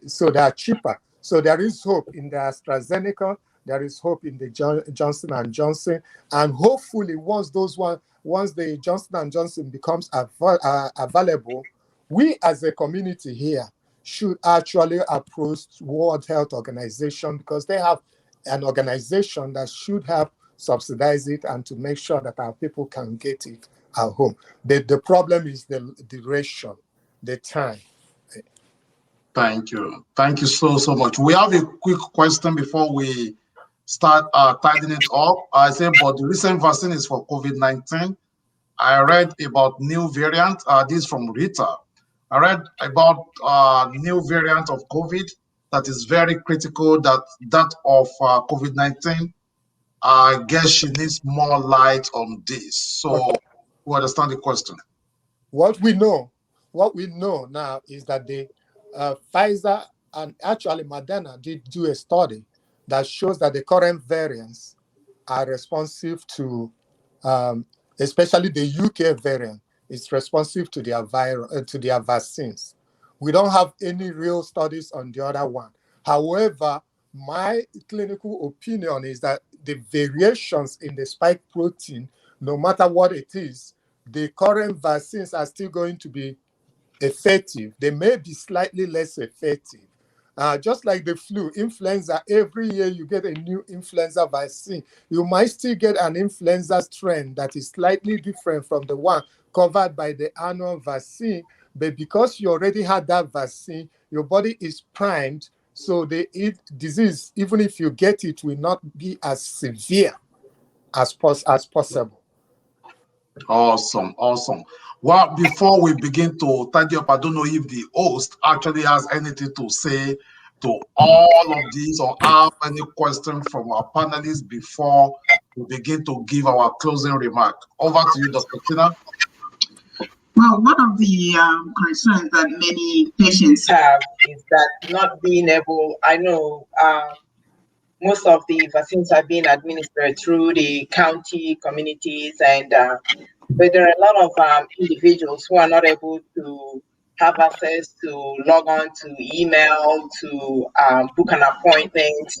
So they are cheaper. So there is hope in the AstraZeneca, there is hope in the Johnson and Johnson, and hopefully once the Johnson and Johnson becomes available, we as a community here should actually approach World Health Organization, because they have an organization that should help subsidize it and to make sure that our people can get it at home. The problem is the duration, the time. Thank you. Thank you so much. We have a quick question before we start tidying it up. I say, but the recent vaccine is for COVID-19. I read about new variant. This is from Rita. I read about new variant of COVID that is very critical, that of COVID-19. I guess she needs more light on this. So we understand the question. What we know now is that the Pfizer and actually Moderna did do a study that shows that the current variants are responsive to, especially the UK variant, is responsive to their vaccines. We don't have any real studies on the other one. However, my clinical opinion is that the variations in the spike protein, no matter what it is, the current vaccines are still going to be effective. They may be slightly less effective. Just like the flu, influenza, every year you get a new influenza vaccine. You might still get an influenza strain that is slightly different from the one covered by the annual vaccine, but because you already had that vaccine, your body is primed, so the disease, even if you get it, will not be as severe as possible. Awesome. Well, before we begin to tidy up, I don't know if the host actually has anything to say to all of these, or have any question from our panelists before we begin to give our closing remark. Over to you, Dr. Tina. Well, one of the concerns that many patients have is that not being able, I know most of the vaccines are being administered through the county communities, and but there are a lot of individuals who are not able to have access to log on to email, to book an appointment,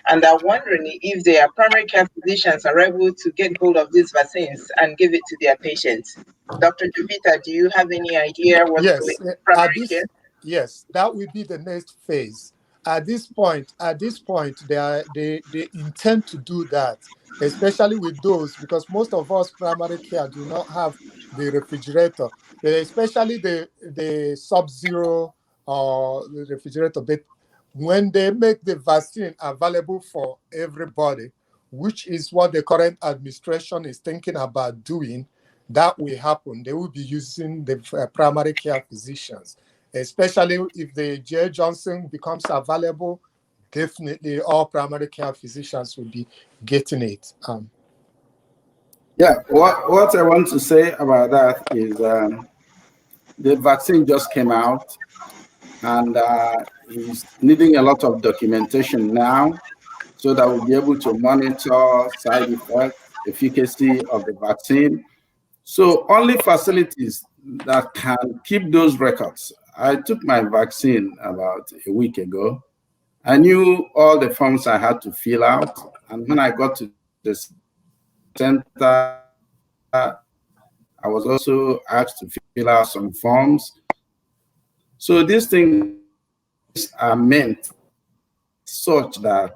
and are wondering if their primary care physicians are able to get hold of these vaccines and give it to their patients. Dr. Jovita, do you have any idea what's going on primary care? Yes, that will be the next phase. At this point, they intend to do that, especially with those, because most of us primary care do not have the refrigerator, but especially the sub-zero or the refrigerator. But when they make the vaccine available for everybody, which is what the current administration is thinking about doing, that will happen. They will be using the primary care physicians, especially if the J. Johnson becomes available. Definitely all primary care physicians will be getting it. Yeah, what I want to say about that is the vaccine just came out, and is needing a lot of documentation now, so that we'll be able to monitor side effects, efficacy of the vaccine. So only facilities that can keep those records. I took my vaccine about a week ago. I knew all the forms I had to fill out, and when I got to the center, I was also asked to fill out some forms. So these things are meant such that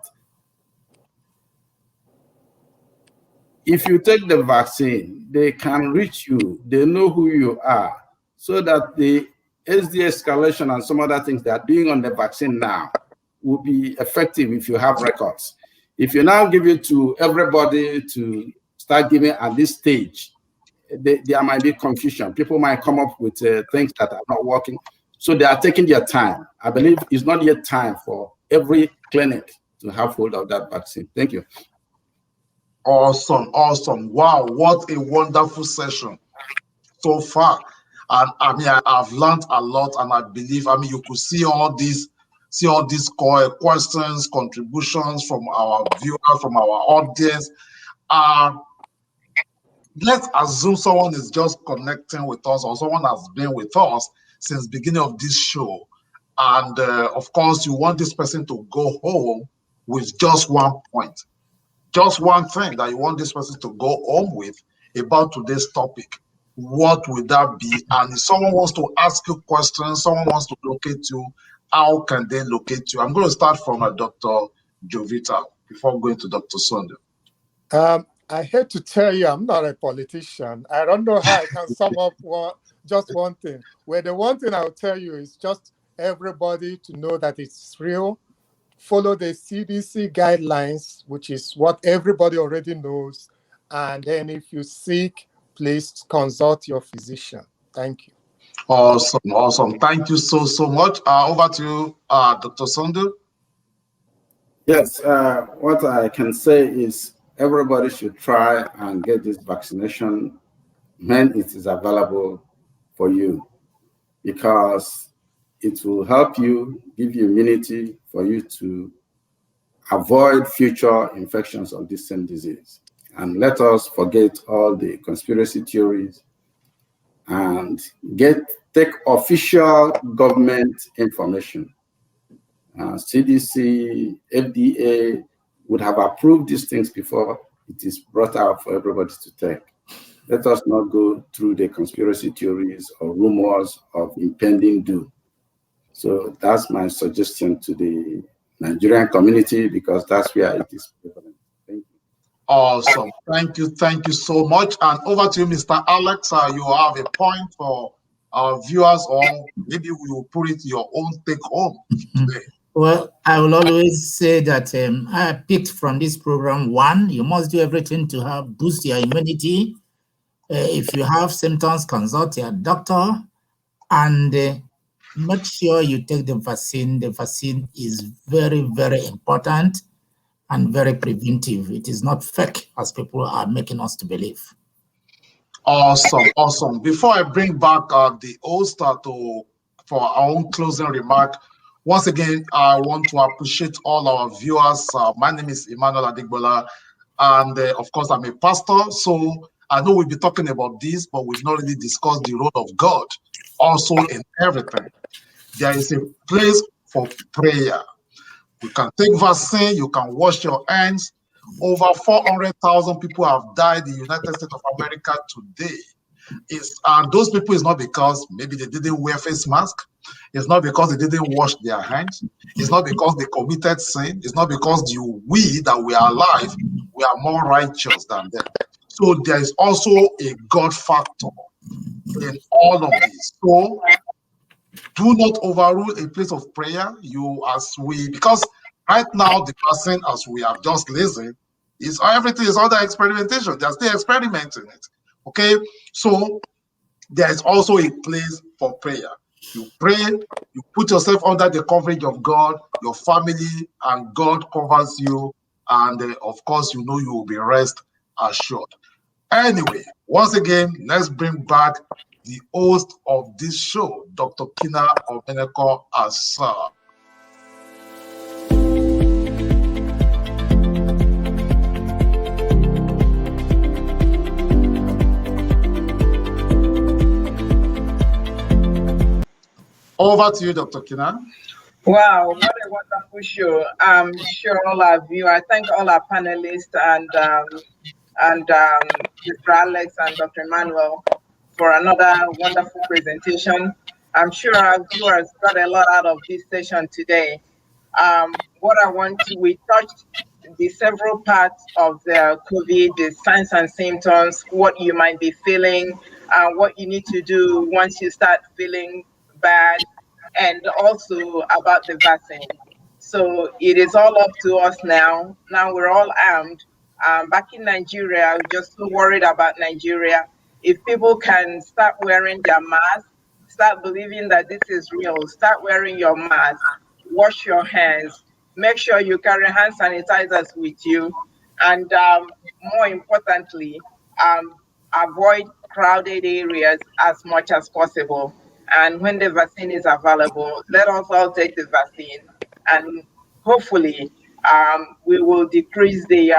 if you take the vaccine, they can reach you, they know who you are, so that the SD escalation and some other things they are doing on the vaccine now will be effective if you have records. If you now give it to everybody to start giving at this stage, there might be confusion. People might come up with things that are not working. So they are taking their time. I believe it's not yet time for every clinic to have hold of that vaccine. Thank you. Awesome. Wow, what a wonderful session so far. And I mean, I've learned a lot, and I believe, you could see all these questions, contributions from our viewers, from our audience. Let's assume someone is just connecting with us, or someone has been with us since the beginning of this show. And of course, you want this person to go home with just one point, just one thing that you want this person to go home with about today's topic, what would that be? And if someone wants to ask you questions, someone wants to locate you, how can they locate you? I'm going to start from Dr. Jovita before going to Dr. Sunday. I hate to tell you, I'm not a politician. I don't know how I can sum up just one thing. Well, the one thing I'll tell you is just everybody to know that it's real. Follow the CDC guidelines, which is what everybody already knows. And then if you seek, please consult your physician. Thank you. Awesome, awesome. Thank you so much. Over to you, Dr. Sunday. Yes, what I can say is everybody should try and get this vaccination when it is available for you, because it will help you, give you immunity for you to avoid future infections of this same disease. And let us forget all the conspiracy theories and take official government information. CDC, FDA would have approved these things before it is brought out for everybody to take. Let us not go through the conspiracy theories or rumors of impending doom. So that's my suggestion to the Nigerian community, because that's where it is prevalent. Thank you. Awesome. Thank you so much. And over to you, Mr. Alex. You have a point for our viewers, or maybe we will put it your own take home today. Well, I will always say that I picked from this program, one, you must do everything to boost your immunity. If you have symptoms, consult your doctor, and make sure you take the vaccine. The vaccine is very, very important and very preventive. It is not fake, as people are making us to believe. Awesome. Before I bring back the host for our own closing remark, once again, I want to appreciate all our viewers. My name is Emmanuel Adigbola, and of course, I'm a pastor. So I know we'll be talking about this, but we've not really discussed the role of God also in everything. There is a place for prayer. You can take vaccine, you can wash your hands. Over 400,000 people have died in the United States of America today. And those people is not because maybe they didn't wear face mask. It's not because they didn't wash their hands. It's not because they committed sin. It's not because we that we are alive, we are more righteous than them. So there is also a God factor in all of this. So do not overrule a place of prayer. Because right now the person, as we have just listened, is everything is under experimentation. They're still experimenting it. Okay, so there is also a place for prayer. You pray, you put yourself under the coverage of God, your family, and God covers you. And of course, you know you will be rest assured. Anyway, once again, let's bring back the host of this show, Dr. Kina Omeneko Asa. Over to you, Dr. Kina. Wow, what a wonderful show. I'm sure all our viewers, I thank all our panelists and Mr. Alex and Dr. Emmanuel for another wonderful presentation. I'm sure our viewers got a lot out of this session today. We touched the several parts of the COVID, the signs and symptoms, what you might be feeling, what you need to do once you start feeling bad, and also about the vaccine. So it is all up to us now. Now we're all armed. Back in Nigeria, I was just so worried about Nigeria. If people can start wearing their mask, start believing that this is real, start wearing your mask, wash your hands, make sure you carry hand sanitizers with you, and more importantly, avoid crowded areas as much as possible. And when the vaccine is available, let us all take the vaccine, and hopefully we will decrease the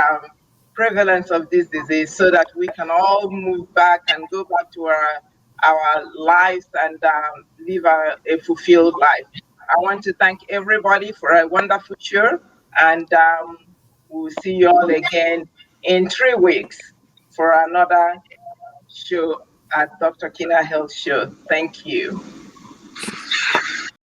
prevalence of this disease so that we can all move back and go back to our lives and live a fulfilled life. I want to thank everybody for a wonderful show. And we'll see you all again in 3 weeks for another show at Dr. Kina Health Show. Thank you.